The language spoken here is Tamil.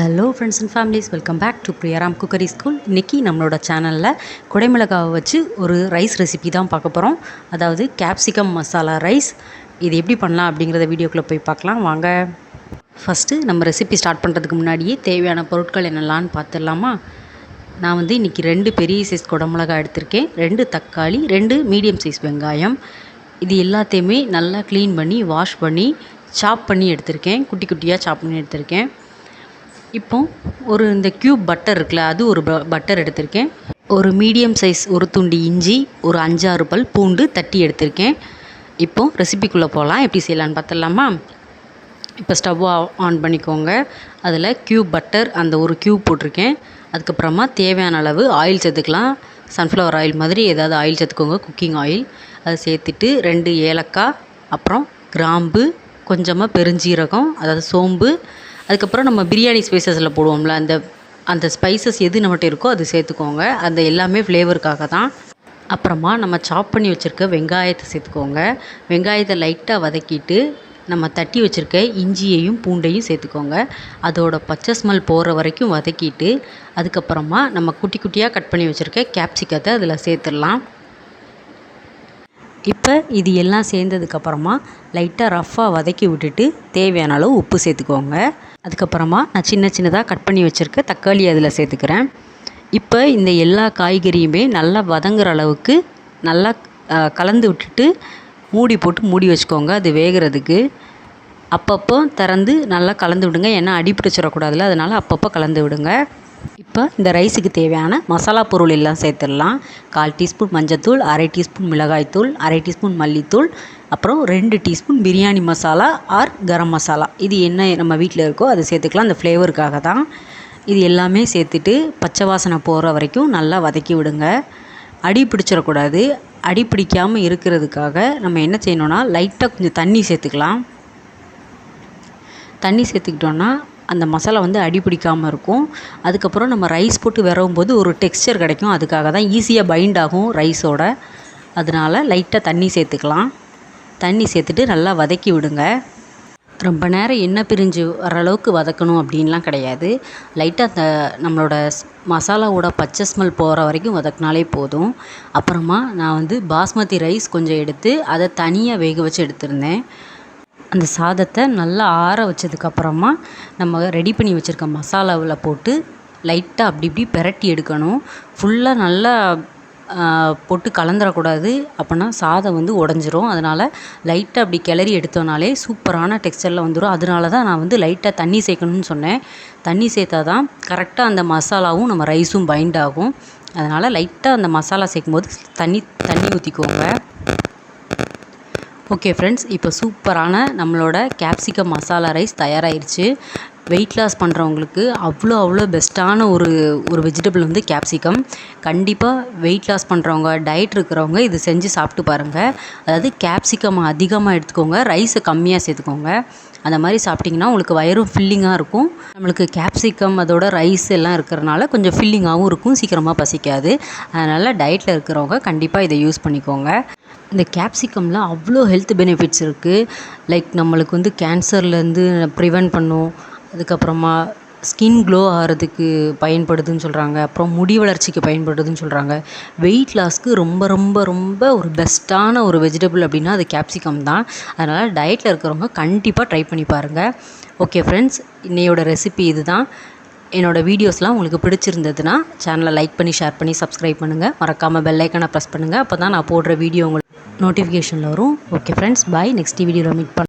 Hello friends and families, welcome back to Priyaram cookery school. இன்றைக்கி நம்மளோட சேனலில் குடைமிளகாவை வச்சு ஒரு ரைஸ் ரெசிபி தான் பார்க்க போகிறோம். அதாவது கேப்சிகம் மசாலா ரைஸ். இது எப்படி பண்ணலாம் அப்படிங்கிறத வீடியோக்குள்ளே போய் பார்க்கலாம் வாங்க. ஃபஸ்ட்டு நம்ம ரெசிபி ஸ்டார்ட் பண்ணுறதுக்கு முன்னாடியே தேவையான பொருட்கள் என்னெல்லாம்னு பார்த்துடலாமா. நான் இன்றைக்கி 2 பெரிய சைஸ் குடமிளகா எடுத்திருக்கேன், 2 தக்காளி, 2 மீடியம் சைஸ் வெங்காயம். இது எல்லாத்தையுமே நல்லா க்ளீன் பண்ணி வாஷ் பண்ணி சாப் பண்ணி எடுத்திருக்கேன், குட்டி குட்டியாக சாப் பண்ணி எடுத்திருக்கேன். இப்போ இந்த க்யூப் பட்டர் இருக்குல்ல, அது ஒரு பட்டர் எடுத்திருக்கேன். ஒரு மீடியம் சைஸ் ஒரு துண்டு இஞ்சி, ஒரு 5-6 பல் பூண்டு தட்டி எடுத்திருக்கேன். இப்போ ரெசிபிக்குள்ளே போகலாம், எப்படி செய்யலான்னு பார்த்துடலாமா. இப்போ ஸ்டவ் ஆன் பண்ணிக்கோங்க. அதில் க்யூப் பட்டர் அந்த ஒரு க்யூப் போட்டிருக்கேன். அதுக்கப்புறமா தேவையான அளவு ஆயில் சேர்த்துக்கலாம். சன்ஃப்ளவர் ஆயில் மாதிரி ஏதாவது ஆயில் சேர்த்துக்கோங்க, குக்கிங் ஆயில். அதை சேர்த்துட்டு 2 ஏலக்காய், அப்புறம் கிராம்பு, கொஞ்சமாக பெருஞ்சீரகம் அதாவது சோம்பு, அதுக்கப்புறம் நம்ம பிரியாணி ஸ்பைசஸில் போடுவோம்ல, அந்த ஸ்பைசஸ் எது நம்மகிட்ட இருக்கோ அது சேர்த்துக்கோங்க. அந்த எல்லாமே ஃப்ளேவருக்காக தான். அப்புறமா நம்ம சாப் பண்ணி வச்சுருக்க வெங்காயத்தை சேர்த்துக்கோங்க. வெங்காயத்தை லைட்டாக வதக்கிட்டு நம்ம தட்டி வச்சுருக்க இஞ்சியையும் பூண்டையும் சேர்த்துக்கோங்க. அதோட பச்சை ஸ்மெல் போகிற வரைக்கும் வதக்கிட்டு அதுக்கப்புறமா நம்ம குட்டி குட்டியாக கட் பண்ணி வச்சுருக்க கேப்சிகத்தை அதில் சேர்த்துடலாம். இப்போ இது எல்லாம் சேர்ந்ததுக்கப்புறமா லைட்டாக ரஃப்பாக வதக்கி விட்டுட்டு தேவையான அளவு உப்பு சேர்த்துக்கோங்க. அதுக்கப்புறமா நான் சின்னதாக கட் பண்ணி வச்சுருக்க தக்காளி அதில் சேர்த்துக்கிறேன். இப்போ இந்த எல்லா காய்கறியுமே நல்லா வதங்குற அளவுக்கு நல்லா கலந்து விட்டுட்டு மூடி வச்சுக்கோங்க. அது வேகிறதுக்கு அப்பப்போ திறந்து நல்லா கலந்து விடுங்க, ஏன்னா அடி பிடிச்சிடக்கூடாதுல, அதனால் அப்பப்போ கலந்து விடுங்க. இப்போ இந்த ரைஸுக்கு தேவையான மசாலா பொருள் எல்லாம் சேர்த்துடலாம். 1/4 டீஸ்பூன் மஞ்சத்தூள், 1/2 டீஸ்பூன் மிளகாய்த்தூள், 1/2 டீஸ்பூன் மல்லித்தூள், அப்புறம் 2 டீஸ்பூன் பிரியாணி மசாலா ஆர் கரம் மசாலா. இது என்ன நம்ம வீட்டில் இருக்கோ அதை சேர்த்துக்கலாம், அந்த ஃப்ளேவருக்காக தான். இது எல்லாமே சேர்த்துட்டு பச்சை வாசனை போகிற வரைக்கும் நல்லா வதக்கி விடுங்க. அடி பிடிச்சிடக்கூடாது. அடி பிடிக்காமல் இருக்கிறதுக்காக நம்ம என்ன செய்யணுன்னா லைட்டாக கொஞ்சம் தண்ணி சேர்த்துக்கலாம். தண்ணி சேர்த்துக்கிட்டோன்னா அந்த மசாலா அடி பிடிக்காமல் இருக்கும். அதுக்கப்புறம் நம்ம ரைஸ் போட்டு விரவும் போது ஒரு டெக்ஸ்சர் கிடைக்கும். அதுக்காக தான் ஈஸியாக பைண்ட் ஆகும் ரைஸோட. அதனால் லைட்டாக தண்ணி சேர்த்துக்கலாம். தண்ணி சேர்த்துட்டு நல்லா வதக்கி விடுங்க. ரொம்ப நேரம் எண்ணெய் பிரிஞ்சு வர அளவுக்கு வதக்கணும் அப்படின்லாம் கிடையாது. லைட்டாக அந்த நம்மளோட மசாலாவோட பச்சை ஸ்மெல் போகிற வரைக்கும் வதக்கினாலே போதும். அப்புறமா நான் பாஸ்மதி ரைஸ் கொஞ்சம் எடுத்து அதை தனியாக வேக வச்சு எடுத்திருந்தேன். அந்த சாதத்தை நல்லா ஆற வச்சதுக்கப்புறமா நம்ம ரெடி பண்ணி வச்சுருக்க மசாலாவில் போட்டு லைட்டாக அப்படி இப்படி பிரட்டி எடுக்கணும். ஃபுல்லாக நல்லா போட்டு கலந்துடக்கூடாது, அப்படின்னா சாதம் உடஞ்சிரும். அதனால் லைட்டாக அப்படி கிளறி எடுத்தோனாலே சூப்பரான டெக்ஸ்சரில் வந்துடும். அதனால தான் நான் லைட்டாக தண்ணி சேர்க்கணும்னு சொன்னேன். தண்ணி சேர்த்தா தான் கரெக்டாக அந்த மசாலாவும் நம்ம ரைஸும் பைண்ட் ஆகும். அதனால் லைட்டாக அந்த மசாலா சேர்க்கும்போது தண்ணி ஊற்றிக்கோங்க. ஓகே ஃப்ரெண்ட்ஸ், இப்போ சூப்பரான நம்மளோட கேப்சிகம் மசாலா ரைஸ் தயாராகிருச்சு. வெயிட் லாஸ் பண்ணுறவங்களுக்கு அவ்வளோ பெஸ்ட்டான ஒரு வெஜிடபிள் கேப்சிகம். கண்டிப்பாக வெயிட் லாஸ் பண்ணுறவங்க, டயட் இருக்கிறவங்க இது செஞ்சு சாப்பிட்டு பாருங்கள். அதாவது கேப்சிகம் அதிகமாக எடுத்துக்கோங்க, ரைஸை கம்மியாக சேர்த்துக்கோங்க. அந்த மாதிரி சாப்பிட்டிங்கன்னா உங்களுக்கு வயிறும் ஃபில்லிங்காக இருக்கும். நம்மளுக்கு கேப்சிகம் அதோட ரைஸ் எல்லாம் இருக்கிறனால கொஞ்சம் ஃபில்லிங்காகவும் இருக்கும், சீக்கிரமாக பசிக்காது. அதனால் டயட்டில் இருக்கிறவங்க கண்டிப்பாக இதை யூஸ் பண்ணிக்கோங்க. இந்த கேப்சிகமில் அவ்வளோ ஹெல்த் பெனிஃபிட்ஸ் இருக்குது. லைக் நம்மளுக்கு கேன்சர்லேருந்து ப்ரிவென்ட் பண்ணும். அதுக்கப்புறமா ஸ்கின் க்ளோ ஆகிறதுக்கு பயன்படுதுன்னு சொல்கிறாங்க. அப்புறம் முடி வளர்ச்சிக்கு பயன்படுதுன்னு சொல்கிறாங்க. வெயிட் லாஸ்க்கு ரொம்ப ஒரு பெஸ்ட்டான ஒரு வெஜிடபிள் அப்படின்னா அது கேப்சிகம் தான். அதனால் டயட்டில் இருக்கிறவங்க கண்டிப்பாக ட்ரை பண்ணி பாருங்கள். ஓகே ஃப்ரெண்ட்ஸ், இன்னையோட ரெசிபி இது தான். என்னோடய வீடியோஸ்லாம் உங்களுக்கு பிடிச்சிருந்ததுன்னா சேனலை லைக் பண்ணி, ஷேர் பண்ணி, சப்ஸ்கிரைப் பண்ணுங்கள். மறக்காமல் பெல் ஐக்கானை ப்ரெஸ் பண்ணுங்கள். அப்போ தான் நான் போடுற வீடியோ உங்களுக்கு நோட்டிஃபிகேஷனில் வரும். ஓகே ஃப்ரெண்ட்ஸ், பாய். நெக்ஸ்ட் வீடியோவில் மீட் பண்ணலாம்.